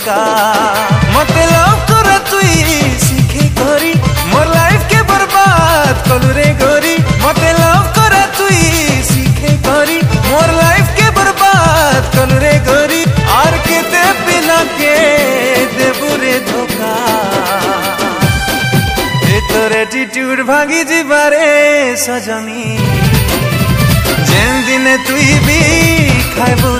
धोखा मते लव कर तुई शिखे करी मोर लाइफ के बर्बाद कलु रे गोरी मते लव कर तुई शिखे करी मोर लाइफ के बर्बाद कलु रे गोरी और केते पिला के देबु रे धोखा तोर एटीट्यूड भांगी जीवारे सजनी जेन दिन तुई भी खाइबू